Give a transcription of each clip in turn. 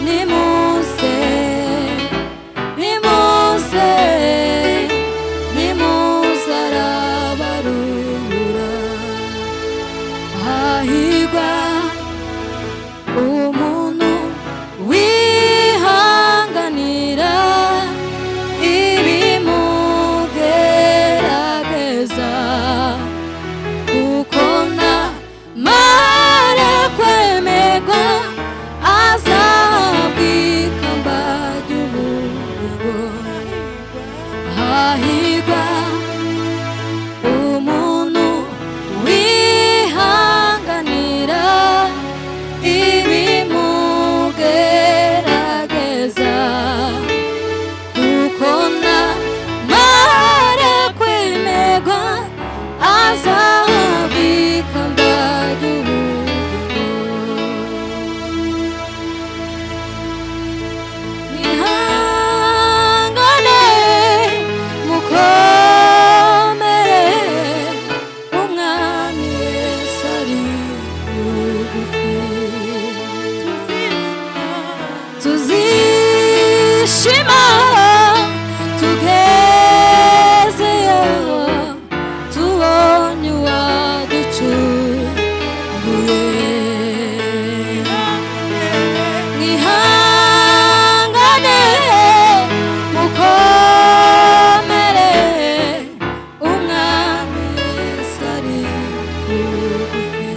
nimuze nimuze nimuze arabaruhura. hahirwa umuntu wihanganira ibimugerageza, kuko namara kwemerwa azahabwa ikamba ry'ubugingo. hahirwa umuntu wihanganira ibimugerageza, kuko namara kwemerwa azahabwa ikamba ry'ubugingo. mwihangane mukomere, umwami Yesu ari bugufi. tuzishima tugezeyo, tubonye uwaducunguye. mwihangane mukomere, umwami Yesu ari bugufi.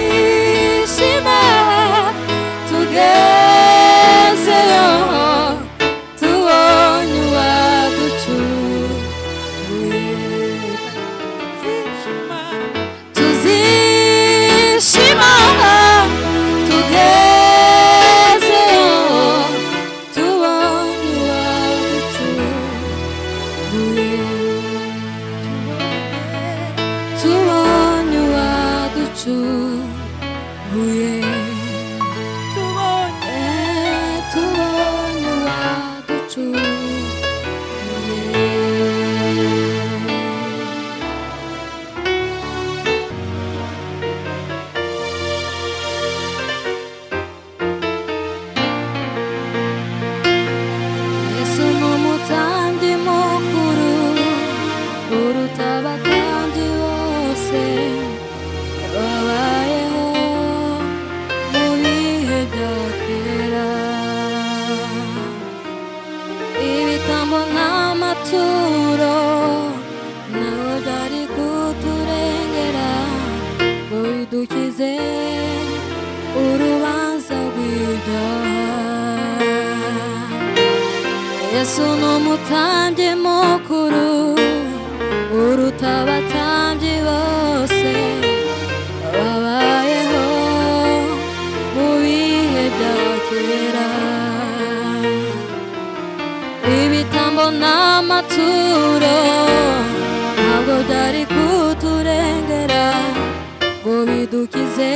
tuzishima tugezeyo, tubonye uwaducunguye. tuzishima tugezeyo, tubonye uwaducunguye. tubonye uwaducunguye. tubonye uwaducunguye. Yesu n'umutambyi mukuru uruta abatambyi bose babayeho mu bihe bya kera. ibitambo n'amaturo nawe byari kuturengera ngo bidukize urubanza rw'ibyaha. Yesu n'umutambyi mukuru uruta abatambyi bose babayeho mu bihe bya kera. ibitambo n'amaturo ntabwo byari kuturengera ngo bidukize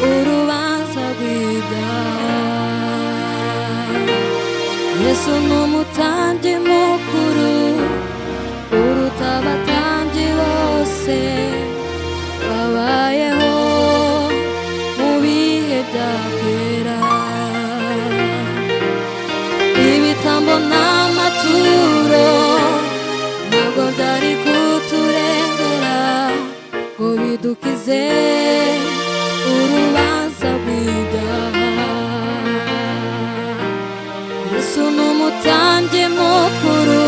urubanza rw'ibyaha. Yesu n'umutambyi mukuru uruta abatambyi bose babayeho mu bihe bya kera. ibitambo n'amaturo ntabwo byari kuturengera ngo bidukize urubanza rw'ibyaha. Yesu n'umutambyi mukuru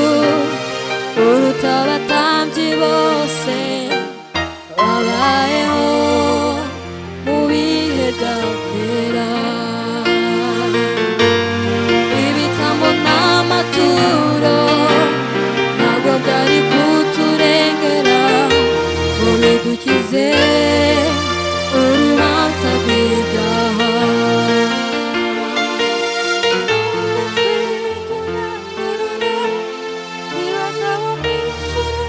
uruta abatambyi bose babayeho mu bihe bya kera. ibitambo n'amaturo ntabwo byari kuturengera ngo bidukize urubanza rw'ibyaha. Nibaza mu ijuru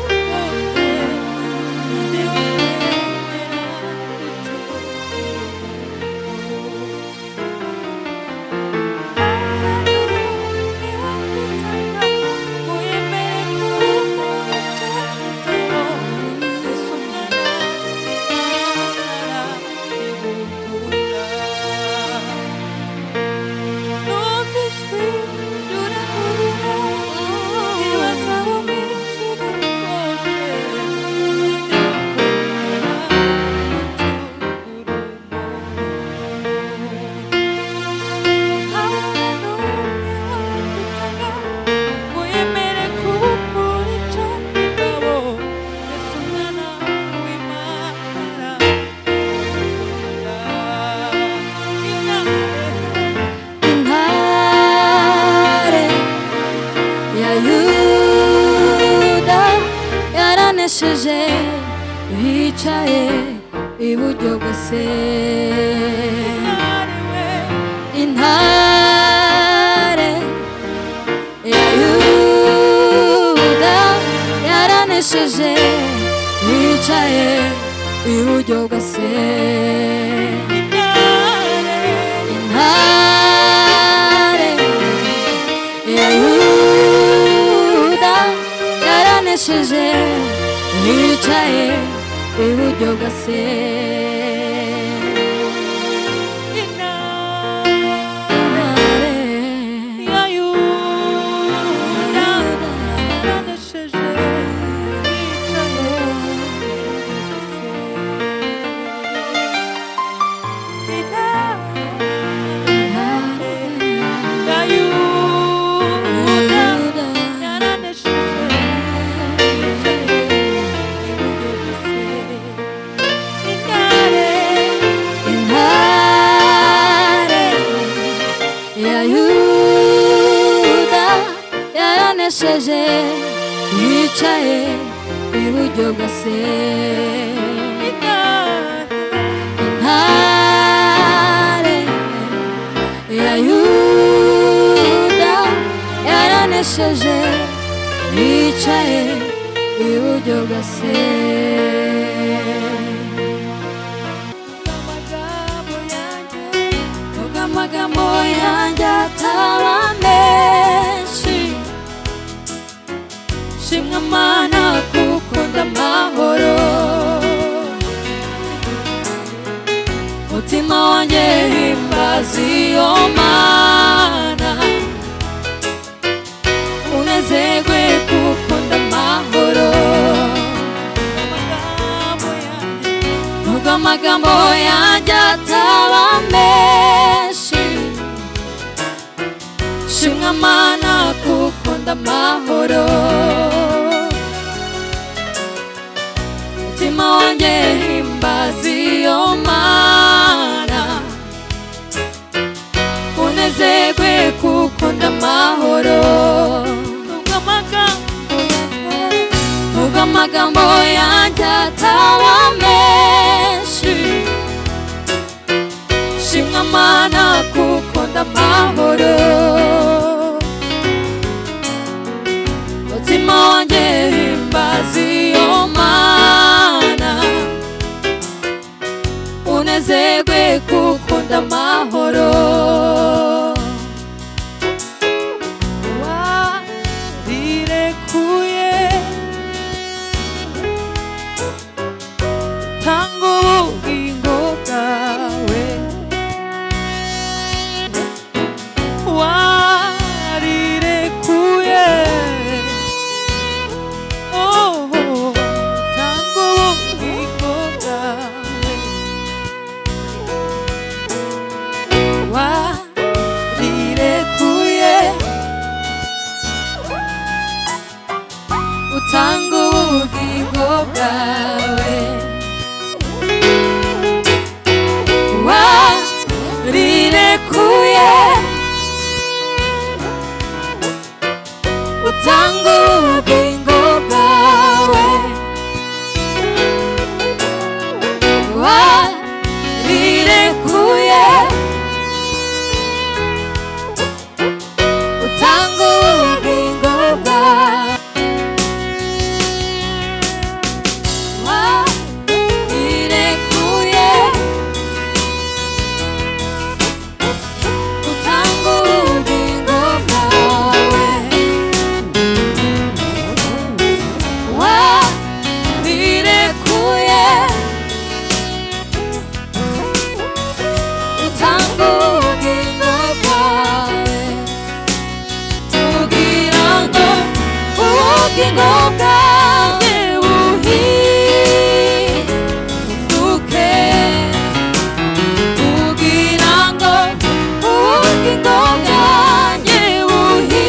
iburyo bwa se. Intare ya Yuda yaranesheje yicaye iburyo bwa se. Intare ya Yuda yaranesheje yicaye iburyo bwa se. Yaranesheje yicaye iburyo bwa se. Intare ya Yuda yaranesheje yicaye iburyo bwa se. Amagambo yanjye ataba menshi, shimwa Mana kuko ndamahoro. Mutima wanjye himbaza iyo Mana, unezerwe kuko ndamahoro. Nubwo amagambo yanjye ataba menshi, shimwa Mana kuko ndamahoro. Mutima wanjye himbaza iyo Mana, unezerwe kuko ndamahoro. Nubwo amagambo yanjye ataba menshi, shimwa Mana kuko ndamahoro. Mutima wanjye himbaza iyo Mana, unezerwe kuko ndamahoro. Warirekuye tanga ubugingo bwawe. Warirekuye tanga ubugingo bwawe. Warirekuye utanga ubugingo bwawe. Warirekuye utanga ubugingo bwawe. Warirekuye utanga ubugingo bwawe. Warirekuye utanga ubugingo bwawe. Warirekuye utanga ubugingo bwawe, kugira ngo ubugingo bwawe buhinduke. Kugira ngo ubugingo bwanjye buhinduke.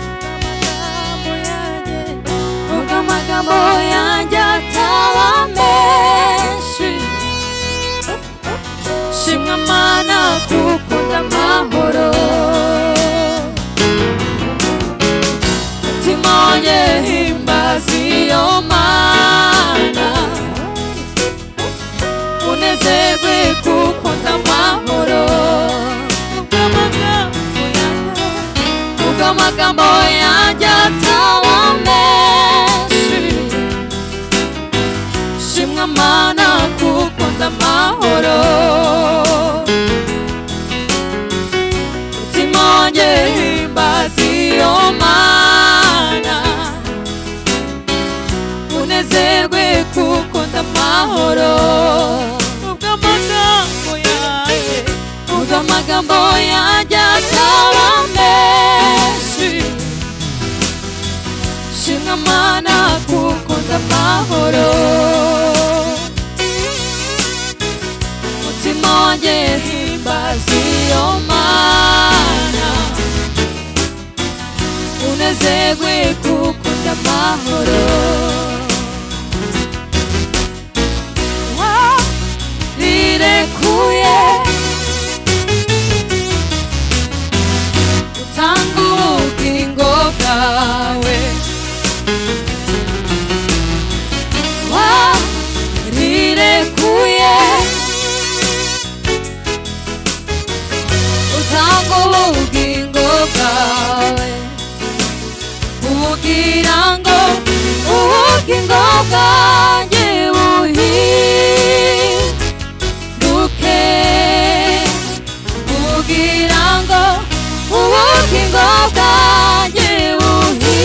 Amagambo unezerwe kuko ndamahoro amagambo yanjye ataba menshi shimwa mana kuko ndamahoro mutima wanjye himbaza iyo mana unezerwe kuko ndamahoro amagambo yanjye ataba menshi shimwa mana kuko ndamahoro mutima wanjye himbaza iyo mana unezerwe kuko ndamahoro rirekuye utanga ubugingo bwawe rirekuye utanga ubugingo bwawe kugira ngo ubugingo bwanjye buhinduke kugira ngo ubugingo bwanjye buhinduke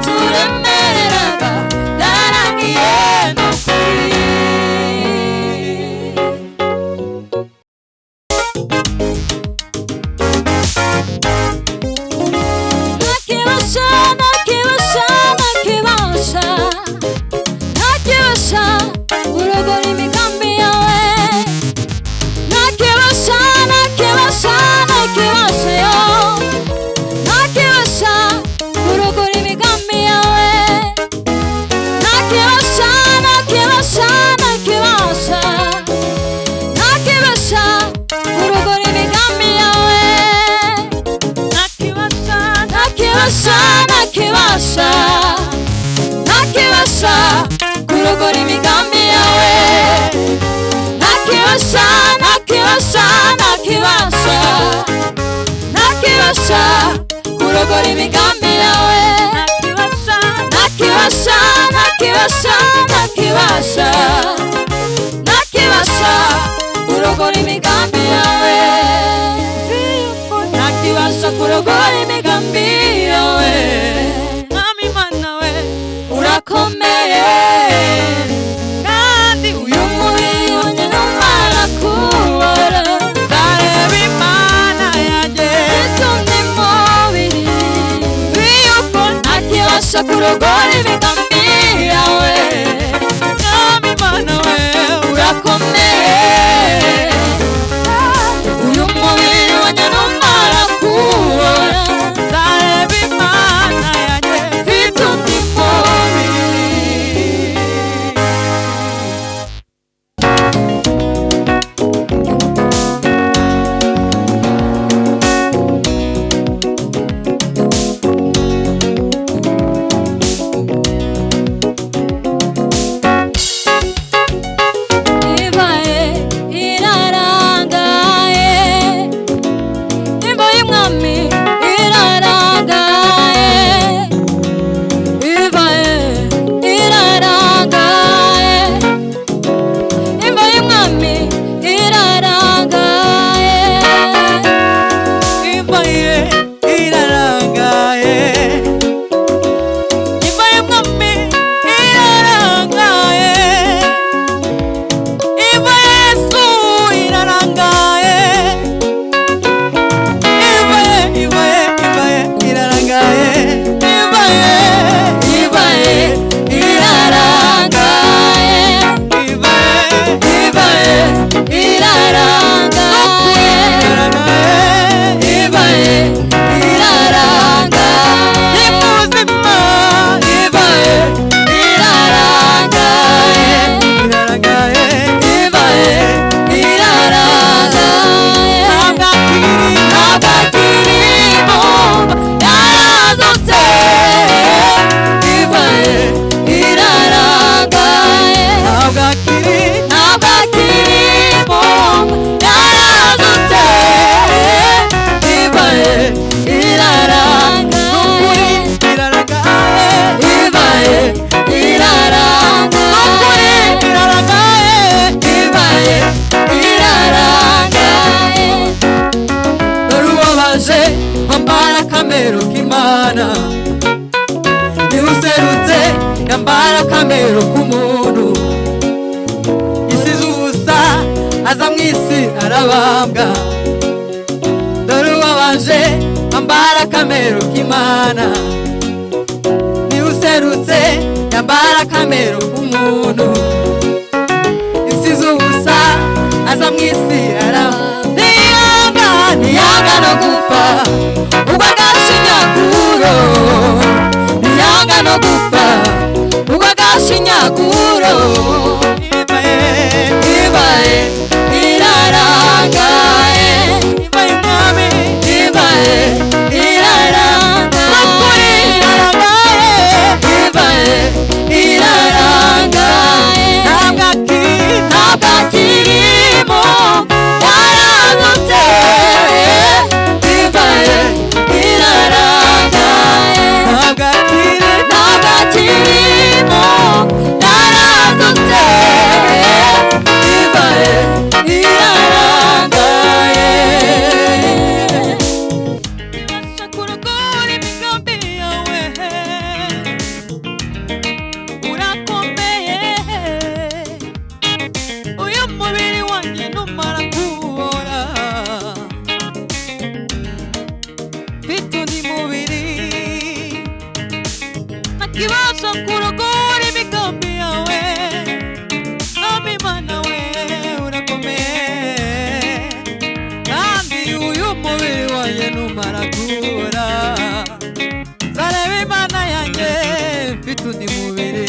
byaturemereraga byarangiye n'ukuri. Ntakibasha, ntakibasha, ntakibasha, ntakibasha kurogora imigambi yawe. Ntakibasha, ntakibasha, ntakibasha yo, ntakibasha kurogora imigambi yawe. Ntakibasha, ntakibasha, ntakibasha, ntakibasha kurogora imigambi yawe. Ntakibasha, ntakibasha, ntakibasha, ntakibasha kurogora imigambi yawe. Ntakibasha, ntakibasha, ntakibasha, ntakibasha kurogora imigambi yawe. Ntakibasha, ntakibasha, ntakibasha, ntakibasha kurogora imigambi yawe. Ntakibasha kurogora imigambi yawe. Mwami Mana we urakomeye, kandi uyu mubiri wanjye numara kubora nzareba Imana yanjye itumye mubiri. Yuko ntakibasha kurogora imigambi yawe. Mwami Mana we urakomeye, uyu mubiri wanjye numara kubora nzareba Imana yanjye itumye mubiri. Ibaye irarangaye, imva y'umwami irarangaye. Ibaye irarangaye, imva y'umwami irarangaye. Imbaye irarangaye, imba y'umwami irarangaye, imba Yesu irarangaye, imbaye irarangaye, imbaye Ibaye irarangaye, ibaye irarangaye, ibaye irarangaye, ubuzima ibaye irarangaye, irarangaye, ibaye irarangaye. Ntabwo akirimo yarazutse. Ibaye irarangaye, ntabwo akiri ntabwo akirimo yarazutse. Ibaye irarangaye, irarangaye, ibaye irarangaye, irarangaye, ibaye irarangaye. dore ubabaje wambara akamero k'Imana, niwe userutse yambara akamero k'umuntu. Isize ubusa aza mu isi arabambwa, dore ubabaje wambara akamero k'Imana, niwe userutse yambara akamero k'umuntu. Isize ubusa aza mu isi arabambwa, Ntiyanga no gupfa ubwo agashinyaguro, ntiyanga no gupfa ubwo agashinyaguro. Ibaye irarangaye, ibaye irarangaye, ibaye irarangaye. Ntabwo akirimo yarazutse. Ibaye irarangaye, ntabwo akirimo yarazutse. kibasha kurogora imigambi yawe Mwami Imana we urakomeye kandi uyu mubiri wanjye numara kubura nzareba Imana yanjye mfite undi mubiri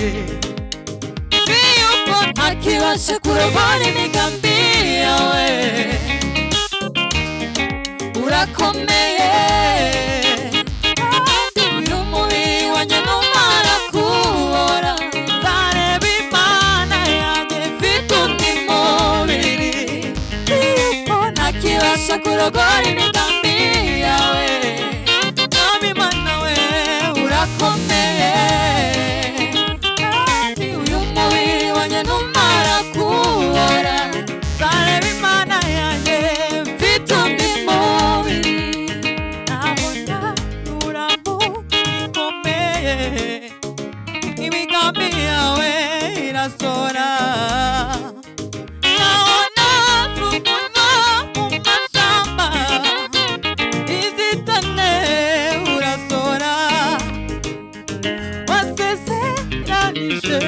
yuko ntakibasha kurogora imigambi yawe urakomeye uyu mubiri wanjye numara kubora nzareba Imana yanjye mfite undi mubiri yuko ntakibasha kurogora imigambi yawe Mwami Imana we urakomeye uyu mubiri wanjye numara kubora nzareba Imana yanjye mfite undi mubiri nabona nuramo ikomeye imigambi yawe irasora nabona tukuva mu mashamba izitane urasora wasezeranije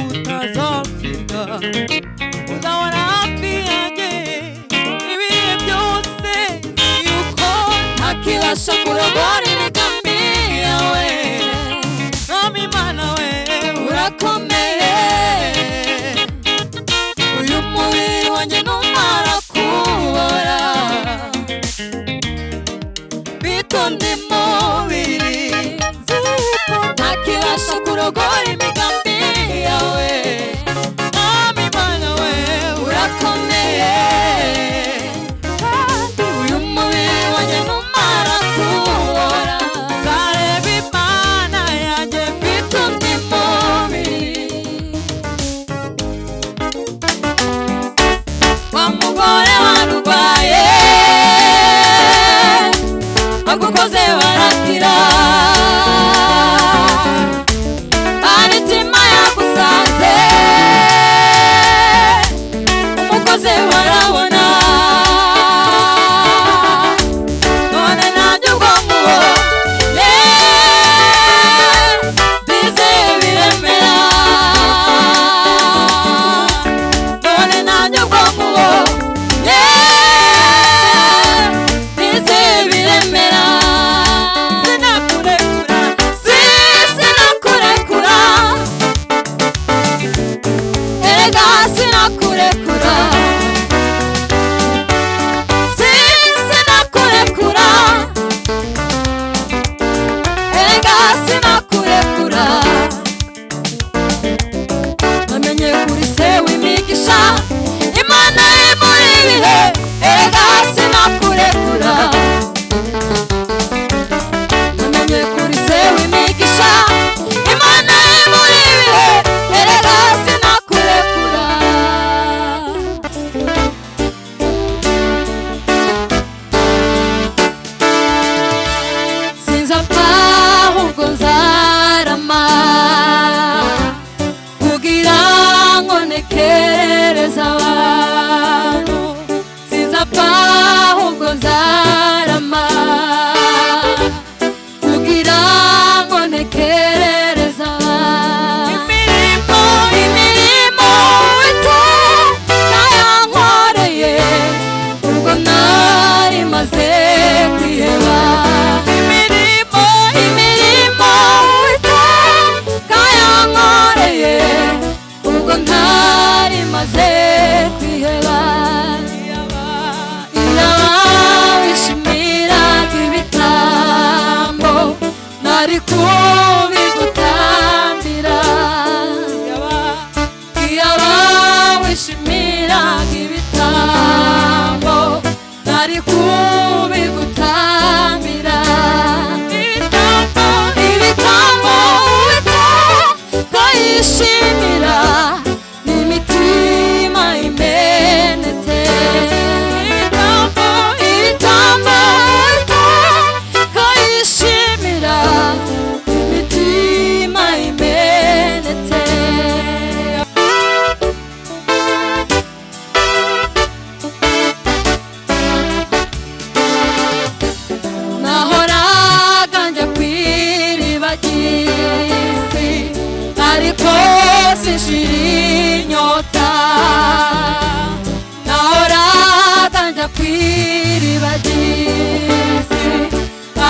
utazapfika uzahora hafi yanjye ibihe byose yuko ntakibasha kurogora imigambi yawe Mwami Imana we urakomeye uyu mubiri wanjye numara kubora mfite undi mubiri yuko ntakibasha kurogora imigambi yawe Mwami Imana we urakomeye kandi uyu mubiri wanjye numara kubora nzareba Imana yanjye mfite undi mubiri wa mugore warurwaye bagukoze barakira imitima yagusanze umukoze barabona none nanjye ubwo mubonye bizeye biremera none nanjye ubwo mubonye bizeye biremera sinakurekura erega sinakurekura sinakurekura erega sinakurekura namenye kuri se w'imigisha Imana imuri ibihe erega sinakurekura namenye kuri se w'imigisha Imana imuri ibihe erega sinakurekura sinzapfa ahubwo nzarama kugira ngo nekerereze abantu sinzapfa ahubwo nzarama kugira ngo nekerereze abantu imirimo Uwiteka yankoreye ubwo nari maze kwiheba imirimo Uwiteka yankoreye ubwo ntari maze kwiheba iyaba wishimiraga ibitambo nari kubigutambira iyaba wishimiraga ibitambo nari kubigutambira ibitambo Uwiteka yishimira n'imitima imenetse ibitambo Uwiteka yishimira n'imitima imenetse ariko sinshira inyota nahoraga njya kw'iriba ry'isi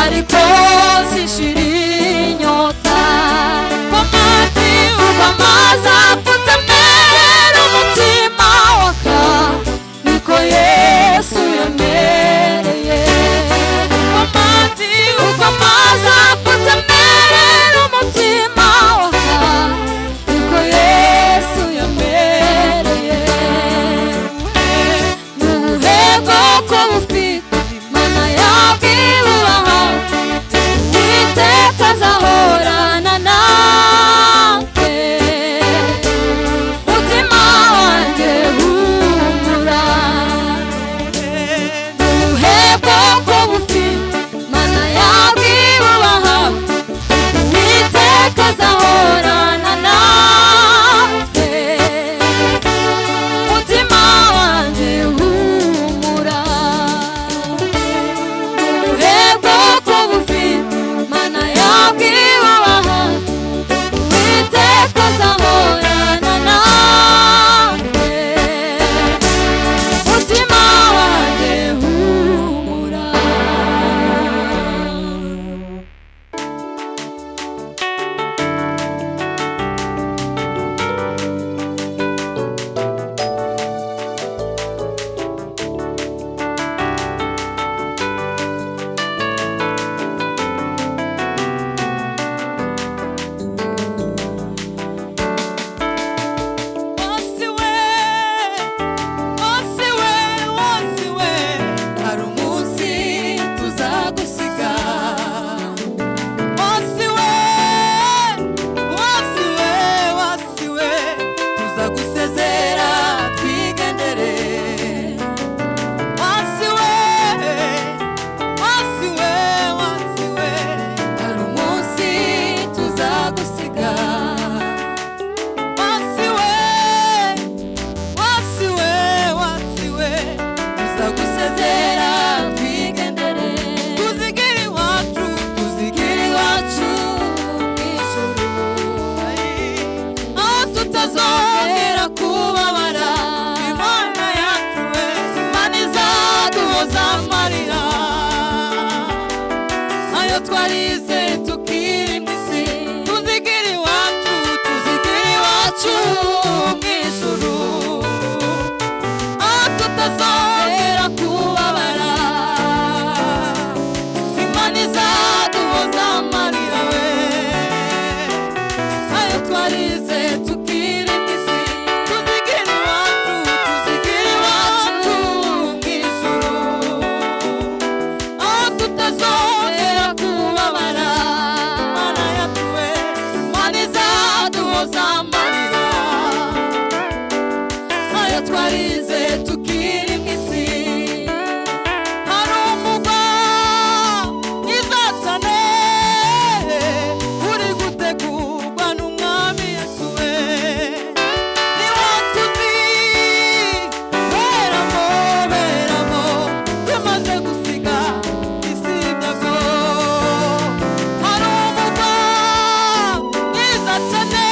ariko sinshira inyota ubwo amazi apfutse mbere umutima waka niko Yesu yamereye ubwo amazi apfutse mbere umutima waka niko Yesu yamereye n'ubuhego ko bufite Imana yabwibubaha Uwiteka azahorana natwe mutima wanjye humura n'ubuhego ko bufite Imana yabwibubaha Uwiteka azahorana natwe mutima wanjye humura n'ubuhego ko bufite Imana yabwibubaha Uwiteka azahorana natwe mutima wanjye humura wasiwe hari umunsi tuzagusiga wasiwe tuzagusezera twigendere wasiwe hari umunsi tuzagusiga wasiwe tuzagusezera twigendere tuzigira iwacu mw'ijuru aho tutazongera kubabara Imana yacu Imana izaduhoza amarira ayo twarize tukiri mw'isi tuzigira iwacu mw'ijuru aho tutazongera kubabara Imana izaduhoza amarira ayo twarize tukiri mw'isi tuzigira iwacu mw'ijuru aho tutazongera kubabara Imana yacu Imana izaduhoza amarira ayo twarize tukiri mw'isi hari umugwa mwiza cyane uri gutegurwa n'umwami Yesu niwo tuzi beramo tumaze gusiga isi y'ibyago hari umugwa mwiza cyane